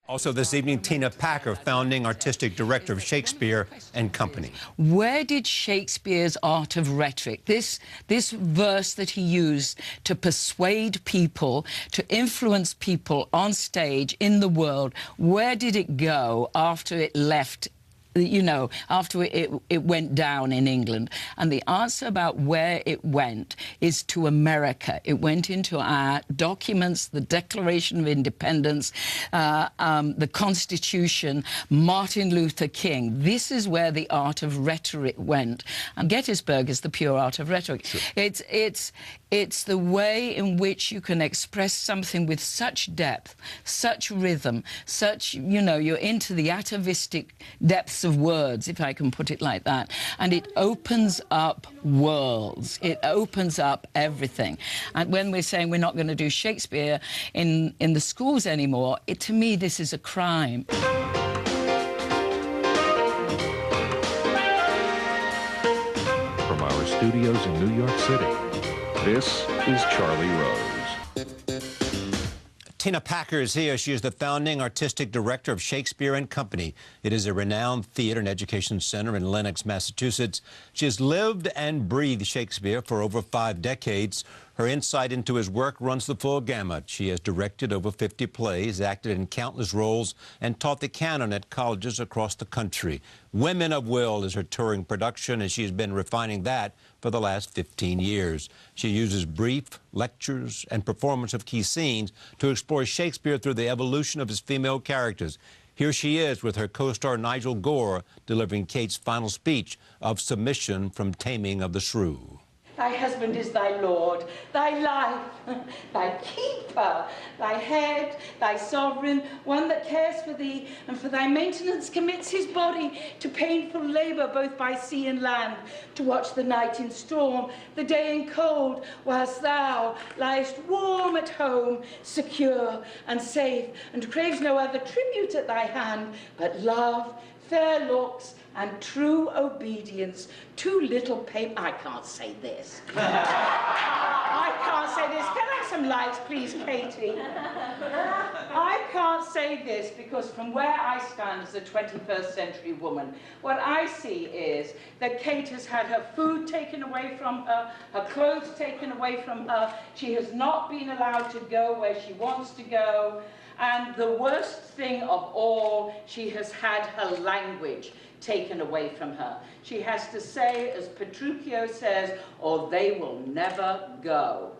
Also this evening, Tina Packer, founding artistic director of Shakespeare and Company. Where did Shakespeare's art of rhetoric, this verse that he used to persuade people, to influence people on stage in the world, where did it go after it left, you know, after it went down in England? And the answer about where it went is to America. It went into our documents, the Declaration of Independence, the Constitution, Martin Luther King. This is where the art of rhetoric went. And Gettysburg is the pure art of rhetoric. Sure. It's the way in which you can express something with such depth, such rhythm, such, you know, you're into the atavistic depths of words, if I can put it like that, and it opens up worlds. It opens up everything. And when we're saying we're not going to do Shakespeare in the schools anymore, to me this is a crime. From our studios in New York City, this is Charlie Rose. Tina Packer is here. She is the founding artistic director of Shakespeare and Company. It is a renowned theater and education center in Lenox, Massachusetts. She has lived and breathed Shakespeare for over 5 decades. Her insight into his work runs the full gamut. She has directed over 50 plays, acted in countless roles, and taught the canon at colleges across the country. Women of Will is her touring production, and she has been refining that for the last 15 years. She uses brief lectures and performance of key scenes to explore Shakespeare through the evolution of his female characters. Here she is with her co-star Nigel Gore delivering Kate's final speech of submission from Taming of the Shrew. Thy husband is thy lord, thy life, thy keeper, thy head, thy sovereign, one that cares for thee, and for thy maintenance commits his body to painful labour both by sea and land, to watch the night in storm, the day in cold, whilst thou liest warm at home, secure and safe, and craves no other tribute at thy hand, but love, fair looks, and true obedience. Too little paper. I can't say this. I can't say this. Can I have some lights, please, Katie? I can't say this because from where I stand as a 21st century woman, what I see is that Kate has had her food taken away from her, her clothes taken away from her. She has not been allowed to go where she wants to go. And the worst thing of all, she has had her language taken away from her. She has to say, as Petruchio says, or they will never go.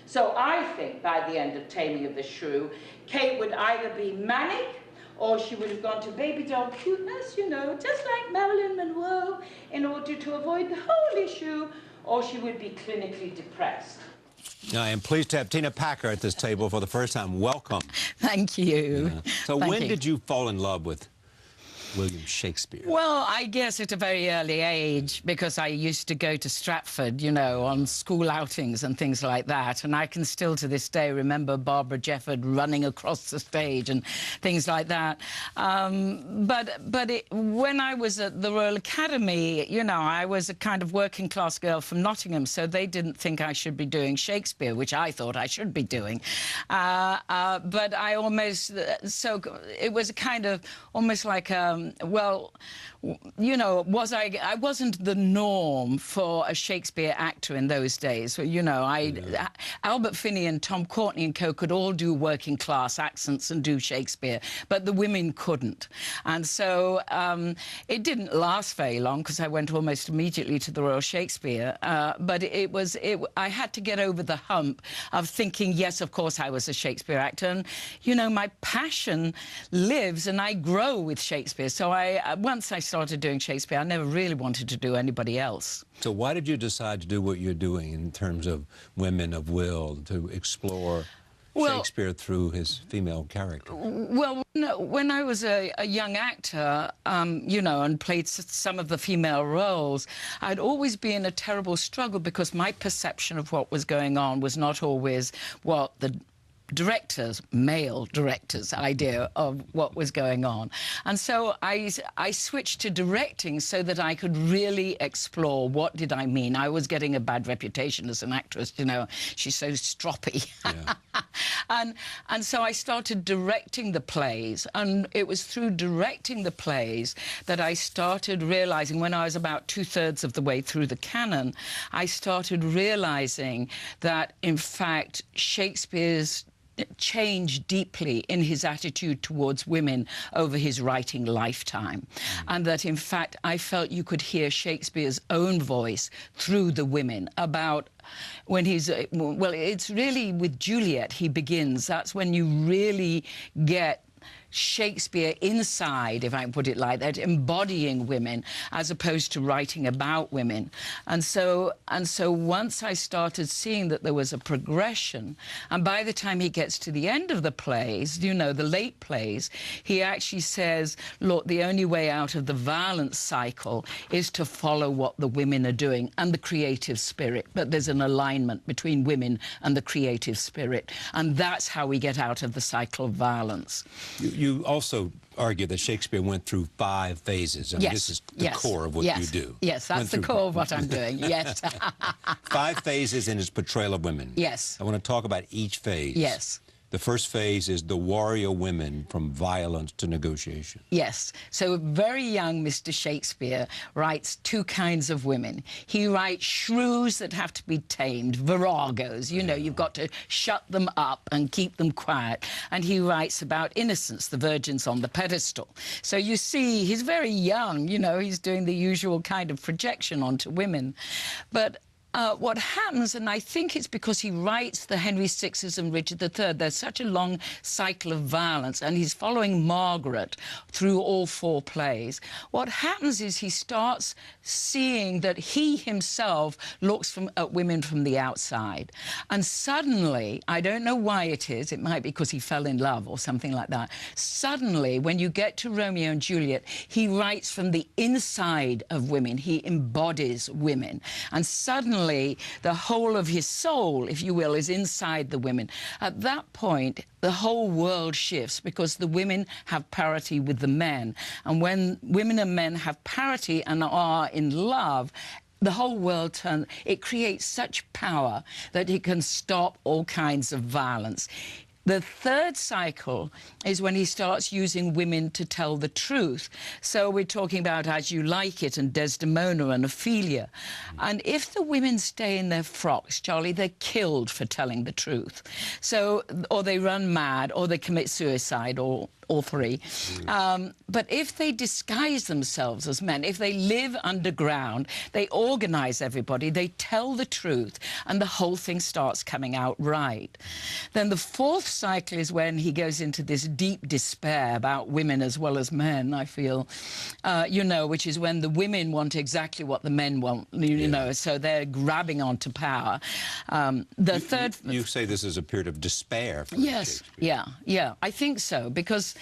So I think by the end of Taming of the Shrew, Kate would either be manic, or she would have gone to baby doll cuteness, you know, just like Marilyn Monroe, in order to avoid the whole issue, or she would be clinically depressed. I am pleased to have Tina Packer at this table for the first time. Welcome. Thank you. Yeah. So when did you fall in love with William Shakespeare? Well, I guess at a very early age, because I used to go to Stratford, you know, on school outings and things like that, and I can still to this day remember Barbara Jefford running across the stage and things like that. When I was at the Royal Academy, you know, I was a kind of working class girl from Nottingham, so they didn't think I should be doing Shakespeare, which I thought I should be doing. But I almost, so it was a kind of almost like well, you know, I wasn't the norm for a Shakespeare actor in those days. You know, Albert Finney and Tom Courtenay and co could all do working class accents and do Shakespeare, but the women couldn't. And so it didn't last very long because I went almost immediately to the Royal Shakespeare. But I had to get over the hump of thinking, yes, of course I was a Shakespeare actor. And, you know, my passion lives and I grow with Shakespeare. So once I started doing Shakespeare, I never really wanted to do anybody else. So why did you decide to do what you're doing in terms of Women of Will, to explore Shakespeare through his female character? Well, when I was a young actor, you know, and played some of the female roles, I'd always be in a terrible struggle because my perception of what was going on was not always what the directors, male directors, idea of what was going on. And so I switched to directing so that I could really explore what did I mean. I was getting a bad reputation as an actress, you know, she's so stroppy. Yeah. and so I started directing the plays, and it was through directing the plays that I started realizing, when I was about 2/3 of the way through the canon, I started realizing that, in fact, Shakespeare's changed deeply in his attitude towards women over his writing lifetime. And that, in fact, I felt you could hear Shakespeare's own voice through the women about when he's, well, it's really with Juliet he begins. That's when you really get Shakespeare inside, if I can put it like that, embodying women as opposed to writing about women. And so once I started seeing that there was a progression, and by the time he gets to the end of the plays, you know, the late plays, he actually says, look, the only way out of the violence cycle is to follow what the women are doing and the creative spirit. But there's an alignment between women and the creative spirit, and that's how we get out of the cycle of violence. You also argue that Shakespeare went through 5 phases. I mean, this is the core of what you do. Yes, that's the core of what I'm doing, yes. 5 phases in his portrayal of women. Yes. I want to talk about each phase. Yes. The first phase is the warrior women from violence to negotiation. Yes. So very young Mr. Shakespeare writes 2 kinds of women. He writes shrews that have to be tamed, viragos. You know, you've got to shut them up and keep them quiet. And he writes about innocence, the virgins on the pedestal. So you see, he's very young, you know, he's doing the usual kind of projection onto women. But what happens, and I think it's because he writes the Henry VI's and Richard III, there's such a long cycle of violence, and he's following Margaret through all 4 plays. What happens is he starts seeing that he himself looks at women from the outside. And suddenly, I don't know why it is, it might be because he fell in love or something like that. Suddenly, when you get to Romeo and Juliet, he writes from the inside of women. He embodies women. And suddenly, the whole of his soul, if you will, is inside the women. At that point, the whole world shifts because the women have parity with the men. And when women and men have parity and are in love, the whole world turns. It creates such power that it can stop all kinds of violence. The third cycle is when he starts using women to tell the truth. So we're talking about As You Like It and Desdemona and Ophelia. And if the women stay in their frocks, Charlie, they're killed for telling the truth. So, or they run mad, or they commit suicide, or all 3. But if they disguise themselves as men, if they live underground, they organize everybody, they tell the truth, and the whole thing starts coming out right. Then the 4th cycle is when he goes into this deep despair about women as well as men, I feel, you know, which is when the women want exactly what the men want, you know, so they're grabbing onto power. You say this is a period of despair for Shakespeare. Yeah, I think so, because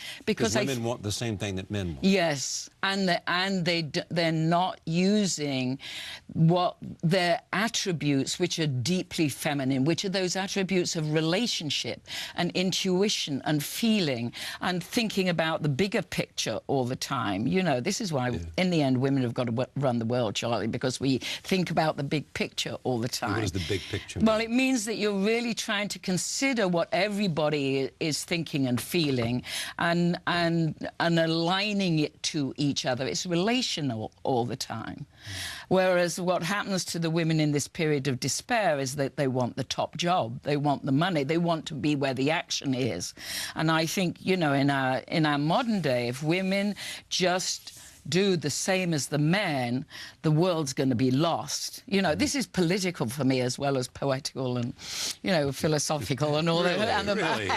women want the same thing that men want. Yes, and they're not using what their attributes, which are deeply feminine, which are those attributes of relationship and intuition and feeling and thinking about the bigger picture all the time. You know, this is why, in the end, women have got to run the world, Charlie, because we think about the big picture all the time. What does the big picture mean? Well, it means that you're really trying to consider what everybody is thinking and feeling, and aligning it to each other. It's relational all the time. Whereas what happens to the women in this period of despair is that they want the top job, they want the money, they want to be where the action is. And I think, you know, in our modern day, if women just do the same as the men, the world's going to be lost. You know, this is political for me as well as poetical and, you know, philosophical and all that. Really?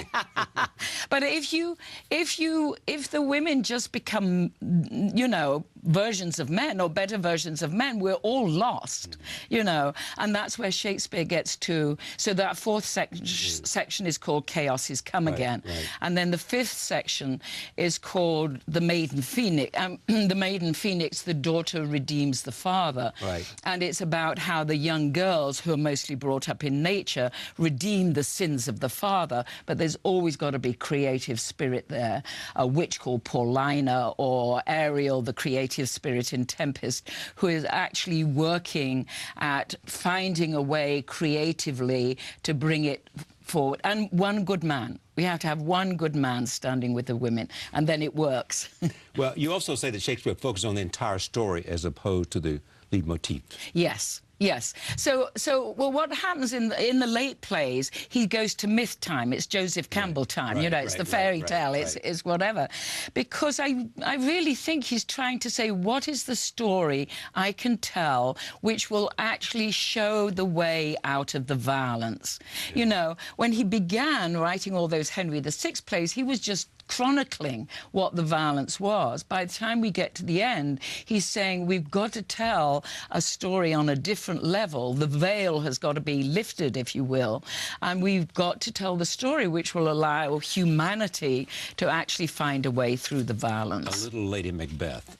But if the women just become, you know, versions of men or better versions of men. We're all lost, you know, and that's where Shakespeare gets to. So that fourth section is called Chaos is Come Again. Right. And then the fifth section is called The Maiden Phoenix. The Maiden Phoenix, the daughter redeems the father. Right. And it's about how the young girls, who are mostly brought up in nature, redeem the sins of the father. But there's always got to be creative spirit there. A witch called Paulina, or Ariel, the creative spirit in Tempest, who is actually working at finding a way creatively to bring it forward. And one good man. We have to have one good man standing with the women, and then it works. Well, you also say that Shakespeare focused on the entire story as opposed to the lead motif. Yes. Yes. So, well, what happens in the late plays, he goes to myth time. It's Joseph Campbell time. You know, it's the fairy tale. It's whatever. Because I really think he's trying to say, what is the story I can tell which will actually show the way out of the violence? You know, when he began writing all those Henry VI plays, he was just chronicling what the violence was. By the time we get to the end, he's saying we've got to tell a story on a different level. The veil has got to be lifted, if you will, and we've got to tell the story which will allow humanity to actually find a way through the violence. A little Lady Macbeth.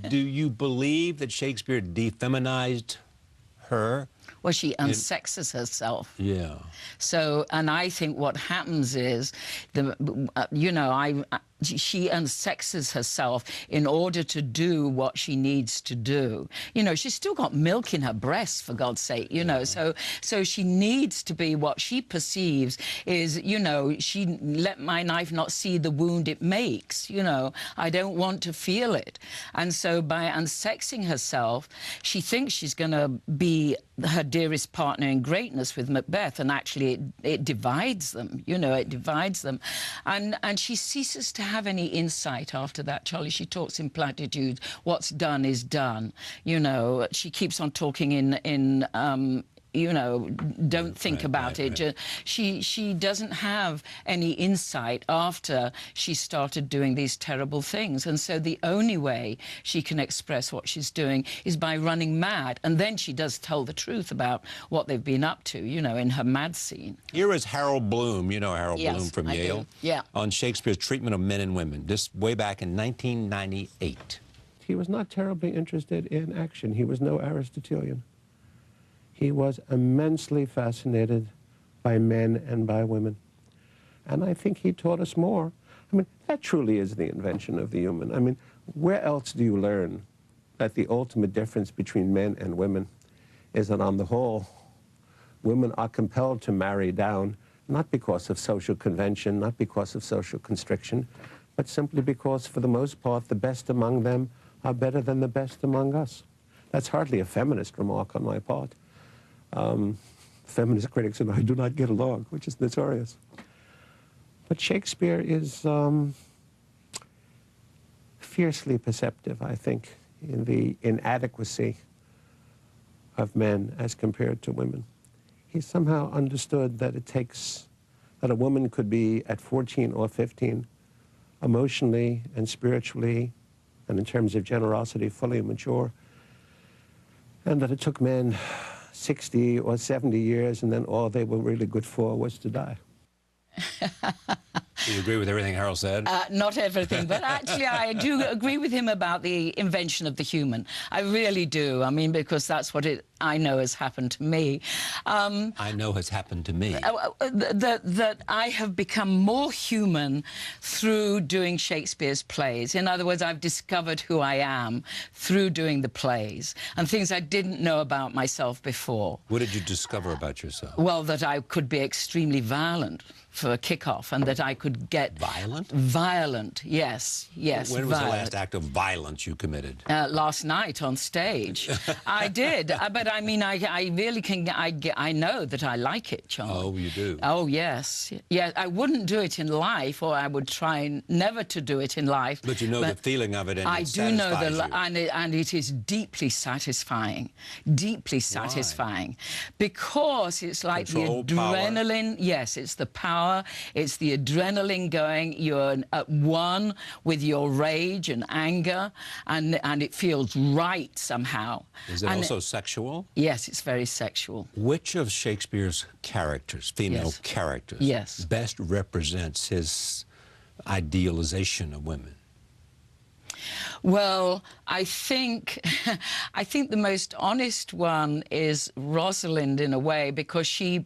Do you believe that Shakespeare defeminized her? Well, she unsexes herself. Yeah. So, and I think what happens is, you know, she unsexes herself in order to do what she needs to do. You know, she's still got milk in her breasts, for God's sake, you know, so she needs to be what she perceives is, you know, let my knife not see the wound it makes, you know, I don't want to feel it. And so by unsexing herself, she thinks she's going to be her dearest partner in greatness with Macbeth, and actually it divides them, you know, it divides them. And she ceases to have any insight after that, Charlie. She talks in platitudes. What's done is done. You know, she keeps on talking in you know, don't think about it. Right. She doesn't have any insight after she started doing these terrible things. And so the only way she can express what she's doing is by running mad. And then she does tell the truth about what they've been up to, you know, in her mad scene. Here is Harold Bloom, you know Harold Bloom from Yale, do. Yeah. On Shakespeare's treatment of men and women, this way back in 1998. He was not terribly interested in action. He was no Aristotelian. He was immensely fascinated by men and by women. And I think he taught us more. I mean, that truly is the invention of the human. I mean, where else do you learn that the ultimate difference between men and women is that on the whole, women are compelled to marry down, not because of social convention, not because of social constriction, but simply because, for the most part, the best among them are better than the best among us. That's hardly a feminist remark on my part. Feminist critics and I do not get along, which is notorious. But Shakespeare is fiercely perceptive, I think, in the inadequacy of men as compared to women. He somehow understood that it takes, that a woman could be at 14 or 15, emotionally and spiritually, and in terms of generosity, fully mature, and that it took men 60 or 70 years, and then all they were really good for was to die. Do you agree with everything Harold said? Not everything, but actually I do agree with him about the invention of the human. I really do. I mean, because that's what I know has happened to me. I know has happened to me. That I have become more human through doing Shakespeare's plays. In other words, I've discovered who I am through doing the plays, and things I didn't know about myself before. What did you discover about yourself? Well, that I could be extremely violent for a kick-off, and that I could get... Violent? Violent, yes, yes. When was the last act of violence you committed? Last night on stage. I did, but I mean, I really can... I know that I like it, Charlie. Oh, you do? Oh, yes. Yeah, I wouldn't do it in life, or I would try never to do it in life. But you know the feeling of it, and I it do know satisfies and it is deeply satisfying. Deeply satisfying. Why? Because it's like Control, the adrenaline. power. Yes, it's the power. It's the adrenaline. whirling going. You're at one with your rage and anger, and it feels right somehow. Is it also sexual? Yes, it's very sexual. Which of Shakespeare's characters, female Yes. characters, Yes. best represents his idealization of women? Well, I think the most honest one is Rosalind in a way, because she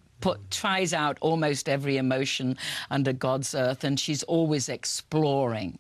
tries out almost every emotion under God's earth, and she's always exploring,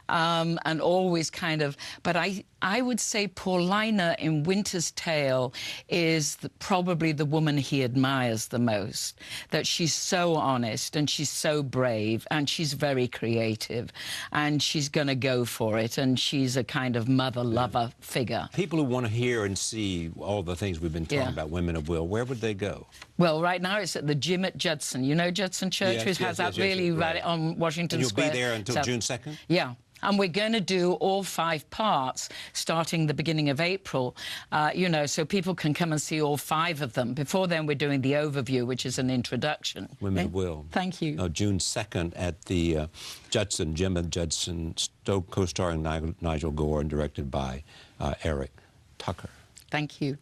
and always kind of. But I would say Paulina in Winter's Tale is probably the woman he admires the most. That she's so honest, and she's so brave, and she's very creative, and she's going to go for it, and she's a kind of mother-lover figure. People who want to hear and see all the things we've been talking about, Women of Will, where would they go? Well, right now it's at the gym at Judson. You know Judson Church, Yes, which has that really right on Washington and you'll Square. be there until June 2nd? Yeah. And we're going to do all 5 parts starting the beginning of April, you know, so people can come and see all 5 of them. Before then, we're doing the overview, which is an introduction. Women of Will. Thank you. June 2nd at the Judson, Jim and Judson, co-starring Nigel Gore and directed by Eric Tucker. Thank you.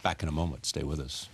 Back in a moment. Stay with us.